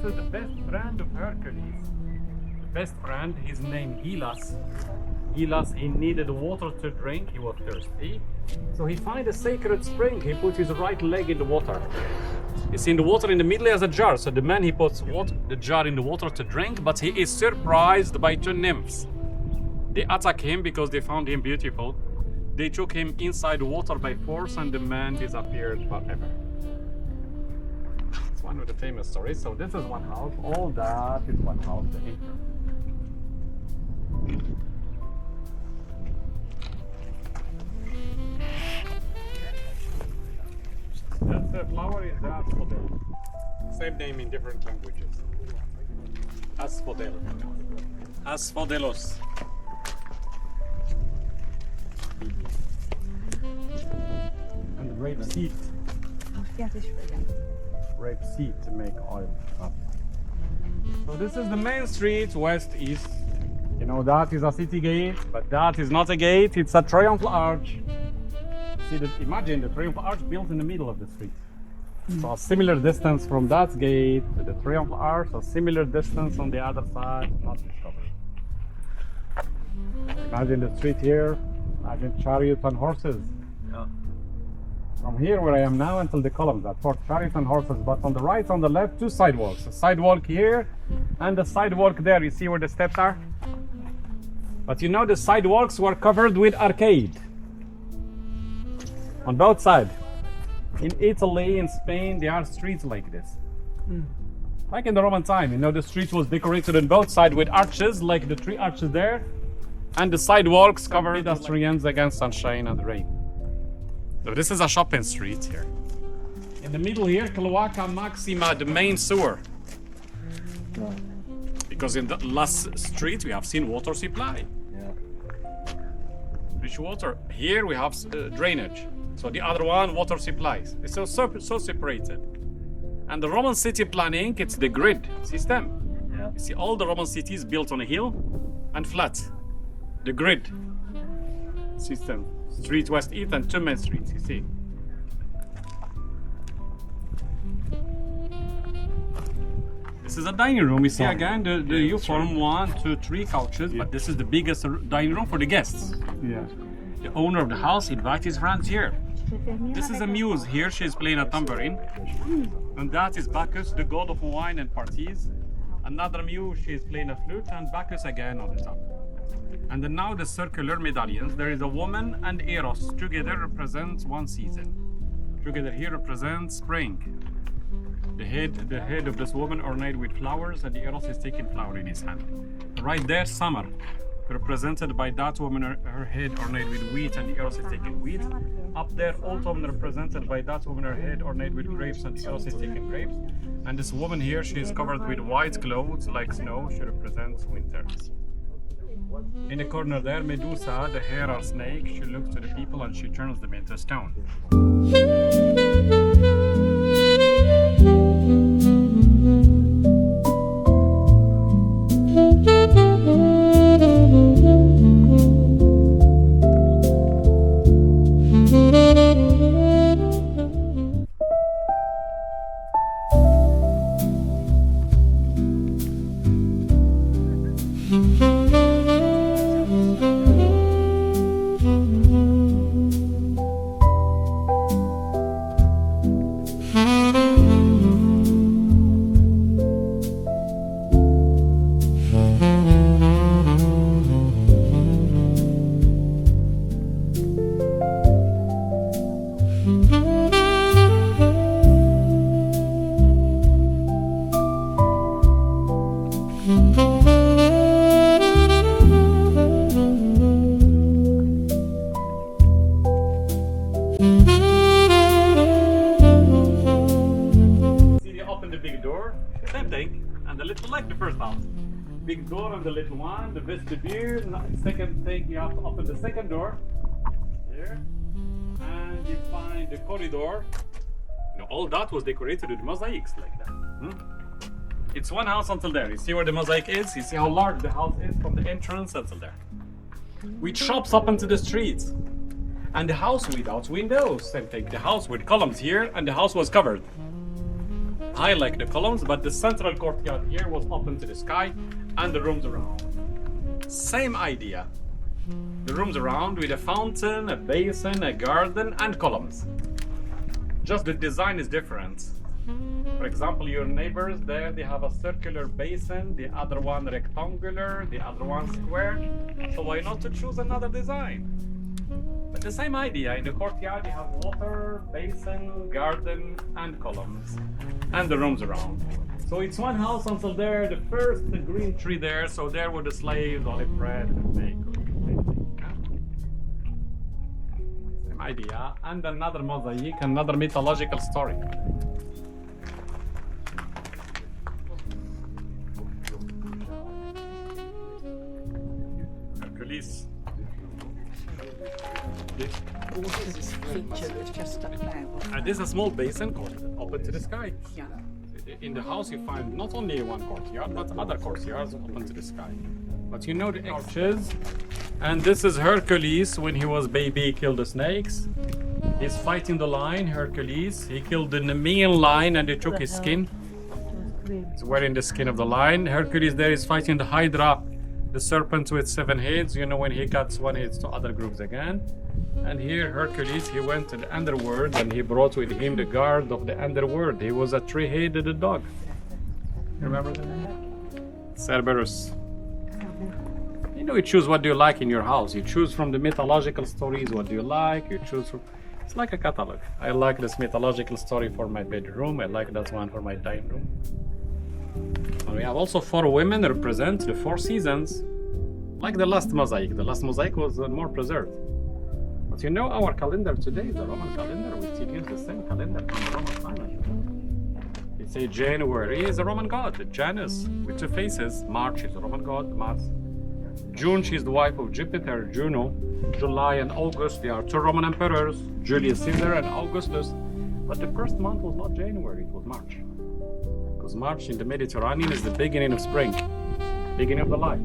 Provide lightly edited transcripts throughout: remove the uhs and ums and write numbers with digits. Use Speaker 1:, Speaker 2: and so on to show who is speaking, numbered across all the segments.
Speaker 1: is the best friend of Hercules. The best friend, his name Hylas. Hylas, he needed water to drink, he was thirsty. So he found a sacred spring, he put his right leg in the water. You see, in the water in the middle has a jar, so the man he puts the jar in the water to drink, but he is surprised by two nymphs. They attack him because they found him beautiful. They took him inside the water by force and the man disappeared forever. It's one of the famous stories. So this is one house, all that is one house, the entrance. That's the flower is the asphodel. Same name in different languages. Asphodel. Asphodelos. And rapeseed. Rapeseed to make oil. So this is the main street, west-east. You know, that is a city gate, but that is not a gate, it's a Triumphal Arch. See, imagine the Triumphal Arch built in the middle of the street. So a similar distance from that gate to the Triumphal Arch, a similar distance on the other side, not discovered. Imagine the street here, imagine chariots and horses.
Speaker 2: Yeah.
Speaker 1: From here where I am now until the columns, that's for chariots and horses, but on the right, on the left, two sidewalks. A sidewalk here and a sidewalk there. You see where the steps are? But you know the sidewalks were covered with arcade. On both sides. In Italy, in Spain, there are streets like this. Like in the Roman time, you know, the street was decorated on both sides with arches, like the three arches there, and the sidewalks covered pedestrians against sunshine and rain. So this is a shopping street here. In the middle here, Cloaca Maxima, the main sewer. Because in the last street we have seen water supply.
Speaker 2: Yeah.
Speaker 1: Rich water. Here we have drainage. So the other one, water supplies. It's so separated. And the Roman city planning, it's the grid system.
Speaker 2: Yeah.
Speaker 1: You see all the Roman cities built on a hill and flat. The grid system. Street west, east, and two main streets, you see. This is a dining room. You see again the U-form 1, 2, 3 couches, but this is the biggest dining room for the guests.
Speaker 2: Yeah.
Speaker 1: The owner of the house invites his friends here. This is a muse. Here she is playing a tambourine. And that is Bacchus, the god of wine and parties. Another muse, she is playing a flute, and Bacchus again on the top. And then now the circular medallions. There is a woman and Eros. Together represents one season. Together here represents spring. The head of this woman ornate with flowers, and the Eros is taking flower in his hand. Right there, summer, represented by that woman, her head ornate with wheat, and the Eros is taking wheat. Up there, autumn, represented by that woman, her head ornate with grapes, and the Eros is taking grapes. And this woman here, she is covered with white clothes like snow. She represents winter. In the corner there, Medusa, the hair are snake. She looks to the people and she turns them into stone. Big door and the little one, the vestibule. Second thing, you have to open the second door here, and you find the corridor. You know, all that was decorated with mosaics like that. It's one house until there. You see where the mosaic is? You see how large the house is from the entrance until there. With shops up into the streets, and the house without windows. Same thing. The house with columns here, and the house was covered. high like the columns, but the central courtyard here was open to the sky and the rooms around. Same idea. The rooms around with a fountain, a basin, a garden, and columns. Just the design is different. For example, your neighbors there, they have a circular basin, the other one rectangular, the other one square. So why not to choose another design? But the same idea, in the courtyard you have water, basin, garden, and columns, and the rooms around. So it's one house until there, the first green tree there, so there were the slaves, olive bread, and bacon. Same idea, and another mosaic, another mythological story. Hercules.
Speaker 2: What is this feature that's just up now?
Speaker 1: And this is a small basin called open to the sky.
Speaker 2: Yeah.
Speaker 1: In the house you find not only one courtyard, but other courtyards open to the sky. But you know the arches. And this is Hercules when he was baby, killed the snakes. He's fighting the lion, Hercules. He killed the Nemean lion and they took his skin. He's wearing the skin of the lion. Hercules there is fighting the Hydra, the serpent with 7 heads. You know when he cuts one head to other groups again. And here Hercules, he went to the underworld and he brought with him the guard of the underworld. He was a 3-headed dog. You remember that? Cerberus. You know, you choose what do you like in your house. You choose from the mythological stories what do you like. You choose from... It's like a catalog. I like this mythological story for my bedroom. I like that one for my dining room. And we have also 4 women represent the 4 seasons. Like the last mosaic. The last mosaic was more preserved. But you know our calendar today, the Roman calendar, we still use the same calendar from the Roman time. It's a January is a Roman god, Janus, with 2 faces. March is a Roman god, Mars. June, she's the wife of Jupiter, Juno. July and August, they are 2 Roman emperors, Julius Caesar and Augustus. But the first month was not January, it was March. Because March in the Mediterranean is the beginning of spring, beginning of the life.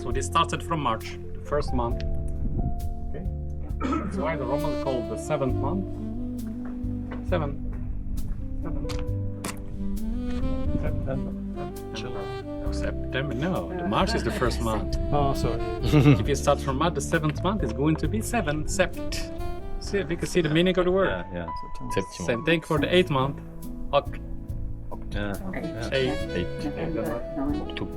Speaker 1: So they started from March, the first month. That's why the Romans called the 7th month 7. September. No, the March is the first month.
Speaker 3: Oh, sorry.
Speaker 1: If you start from March, the 7th month is going to be 7. Sept. See, if you can see the meaning of the word.
Speaker 3: Yeah.
Speaker 1: Same thing for the 8th month. Oct.
Speaker 3: Yeah.
Speaker 1: 8.
Speaker 3: 2.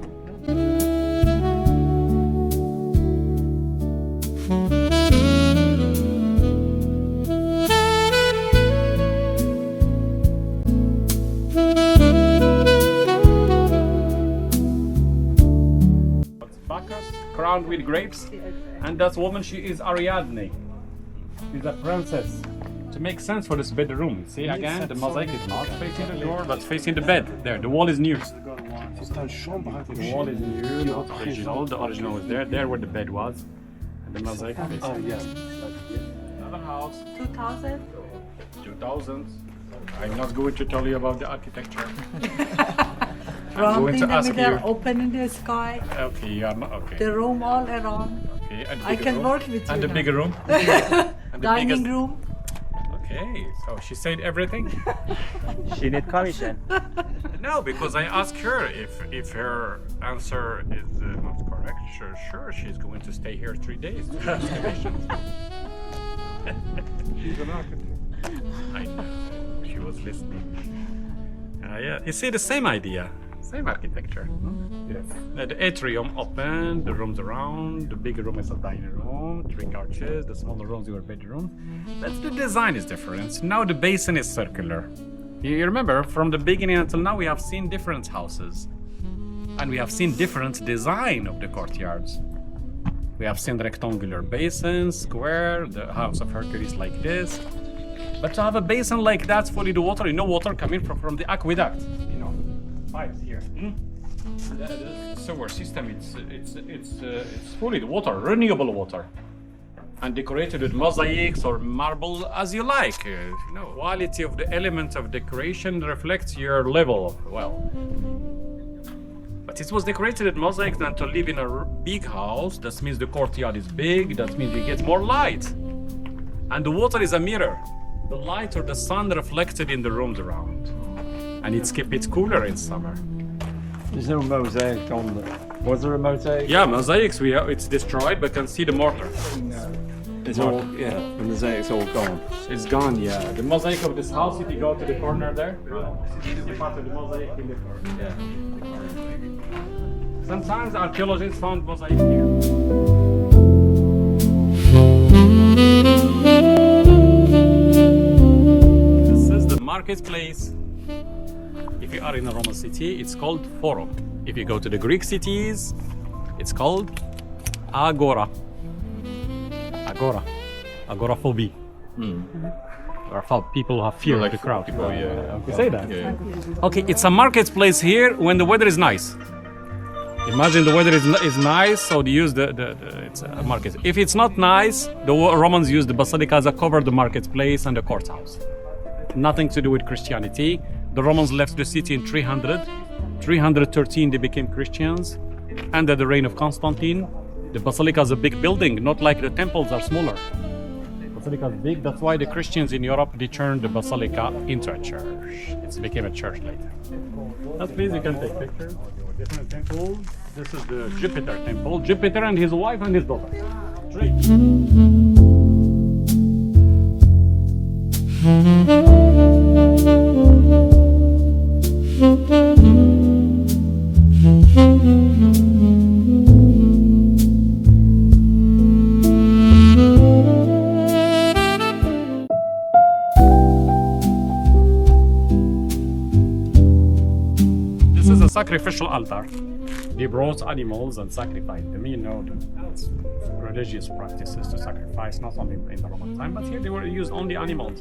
Speaker 1: Crowned with grapes, and that woman, she is Ariadne. She's a princess. To make sense for this bedroom, see again, the mosaic is not facing the door, but facing the bed. There, the wall is new. The wall is new, not original. The original was there. There where the bed was, and the mosaic.
Speaker 3: Oh, yeah.
Speaker 1: Another house.
Speaker 2: 2000?
Speaker 1: 2000. I'm not going to tell you about the architecture.
Speaker 2: Round
Speaker 1: going
Speaker 2: in
Speaker 1: to
Speaker 2: the
Speaker 1: ask
Speaker 2: middle,
Speaker 1: you.
Speaker 2: open in the sky,
Speaker 1: Okay, you are not okay.
Speaker 2: the room all around.
Speaker 1: Okay, and the
Speaker 2: I
Speaker 1: bigger
Speaker 2: can
Speaker 1: room.
Speaker 2: work with you
Speaker 1: And the
Speaker 2: now.
Speaker 1: bigger room. And the
Speaker 2: Dining
Speaker 1: biggest-
Speaker 2: room.
Speaker 1: Okay, so she said everything.
Speaker 3: She need commission.
Speaker 1: No, because I asked her if her answer is not correct. Sure, she's going to stay here 3 days to ask questions.
Speaker 3: She's an architect.
Speaker 1: I know. She was listening. Yeah, you see the same idea, same architecture.
Speaker 3: Yes.
Speaker 1: The atrium open, the rooms around, the bigger room is a dining room, 3 arches, the smaller rooms your bedroom. But the design is different. Now the basin is circular. You remember, from the beginning until now we have seen different houses. And we have seen different design of the courtyards. We have seen rectangular basins, square, the house of Hercules like this. But to have a basin like that fully the water, you know, water coming from the aqueduct, you know, pipes here. The sewer system, it's fully the water, renewable water, and decorated with mosaics or marble as you like. You know, quality of the element of decoration reflects your level of wealth. But it was decorated with mosaics than to live in a big house. That means the courtyard is big. That means you get more light, and the water is a mirror. The light or the sun reflected in the rooms around. and it's keep it cooler in summer.
Speaker 3: There's no mosaic on the. Was there a mosaic?
Speaker 1: Yeah, mosaics it's destroyed, but can see the mortar.
Speaker 3: It's all, yeah, the mosaic's all gone.
Speaker 1: It's gone, yeah. The mosaic of this house, if you go to the corner there, this is part of the mosaic in the corner. Sometimes archaeologists found mosaic here. This is the marketplace. If you are in a Roman city, it's called Forum. If you go to the Greek cities, it's called Agora. Agoraphobia. Or people who have fear of the crowd. You say that?
Speaker 4: Yeah.
Speaker 1: Okay, it's a marketplace here when the weather is nice. Imagine the weather is nice, so they use it's a market. If it's not nice, the Romans used the Basilica as a cover the marketplace and the courthouse. Nothing to do with Christianity. The Romans left the city in 300. 313 they became Christians. Under the reign of Constantine, the Basilica is a big building, not like the temples are smaller. Basilica is big, that's why the Christians in Europe, they turned the Basilica into a church. It became a church later. That's please, you can take pictures. Different temples. This is the Jupiter temple. Jupiter and his wife and his daughter. Three. Sacrificial altar. They brought animals and sacrificed them. You know, it's religious practices to sacrifice, not only in the Roman time, but here they were used only animals.